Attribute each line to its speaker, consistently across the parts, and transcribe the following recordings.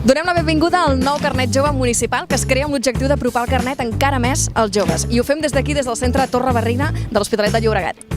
Speaker 1: Donem la benvinguda al nou carnet jove municipal que es crea amb l'objectiu d'apropar el carnet encara més als joves. I ho fem des d'aquí, des del centre Torre Barrina de l'Hospitalet de Llobregat.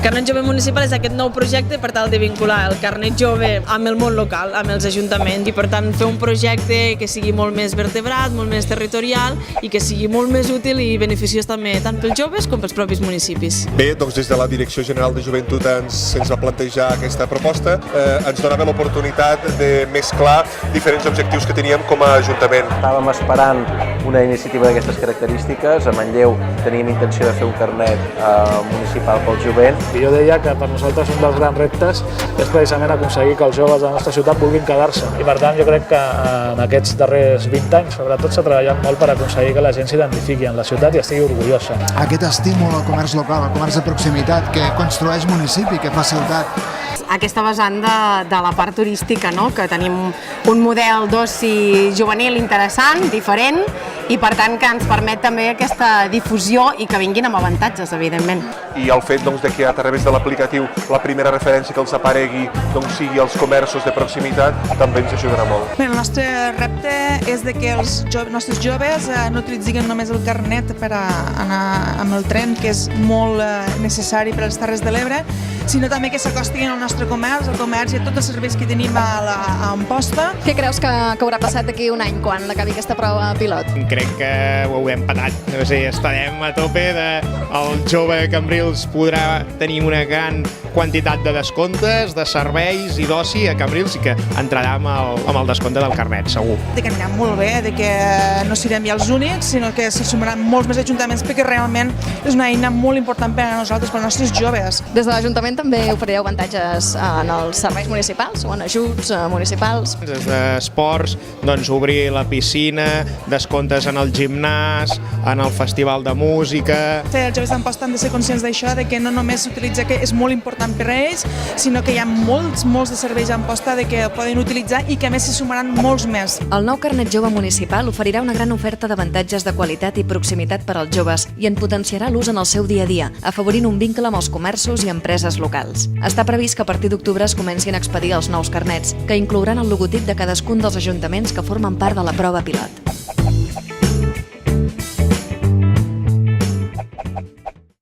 Speaker 2: Carnet Jove Municipal és aquest nou projecte per tal de vincular el carnet jove amb el món local, amb els ajuntaments, i per tant fer un projecte que sigui molt més vertebrat, molt més territorial i que sigui molt més útil i beneficiós també tant pels joves com pels propis municipis.
Speaker 3: Bé, doncs des de la Direcció General de Joventut ens va plantejar aquesta proposta, ens donava l'oportunitat de mesclar diferents objectius que teníem com a Ajuntament.
Speaker 4: Estàvem esperant una iniciativa d'aquestes característiques. A Manlleu teníem intenció de fer un carnet municipal pel jovent.
Speaker 5: Jo deia que per nosaltres un dels grans reptes és precisament aconseguir que els joves de la nostra ciutat vulguin quedar-se. I per tant jo crec que en aquests darrers 20 anys sobretot s'ha treballat molt per aconseguir que la gent s'identifiqui en la ciutat i estigui orgullosa.
Speaker 6: Aquest estímul al comerç local, al comerç de proximitat que construeix municipi, que fa ciutat.
Speaker 7: Aquesta vessant de la part turística, no? Que tenim un model d'oci juvenil interessant, diferent, i per tant que ens permet també aquesta difusió i que vinguin amb avantatges, evidentment.
Speaker 3: I el fet doncs, de que a través de l'aplicatiu la primera referència que els aparegui doncs, sigui els comerços de proximitat també ens ajudarà molt.
Speaker 8: Bé, el nostre repte és de que els nostres joves no utilitzin només el carnet per anar amb el tren, que és molt necessari per a les Terres de l'Ebre, sinó també que s'acostin al nostre comerç, al comerç i a tots els serveis que tenim a Amposta.
Speaker 1: Què creus que haurà passat d'aquí un any quan acabi aquesta prova pilot?
Speaker 9: Crec que ho haurem patat. O sigui, estarem a tope el jove de Cambrils podrà tenir una gran quantitat de descomptes, de serveis i d'oci a Cambrils i que entrarà amb el descompte del carnet, segur.
Speaker 8: Que anirà molt bé, de que no serem ja els únics, sinó que s'hi sumaran molts més ajuntaments perquè realment és una eina molt important per a nosaltres, per als nostres joves.
Speaker 1: Des de l'Ajuntament també oferireu avantatges en els serveis municipals o en ajuts municipals?
Speaker 9: Des d'esports, doncs obrir la piscina, descomptes en el gimnàs, en el festival de música.
Speaker 8: Els joves d'Amposta han de ser conscients d'això, de que no només s'utilitza, que és molt important per a ells, sinó que hi ha molts de serveis a Amposta que poden utilitzar i que a més s'hi sumaran molts més.
Speaker 1: El nou carnet jove municipal oferirà una gran oferta d'avantatges de qualitat i proximitat per als joves i en potenciarà l'ús en el seu dia a dia, afavorint un vincle amb els comerços i empreses locals. Està previst que a partir d'octubre es comencin a expedir els nous carnets, que inclouran el logotip de cadascun dels ajuntaments que formen part de la prova pilot.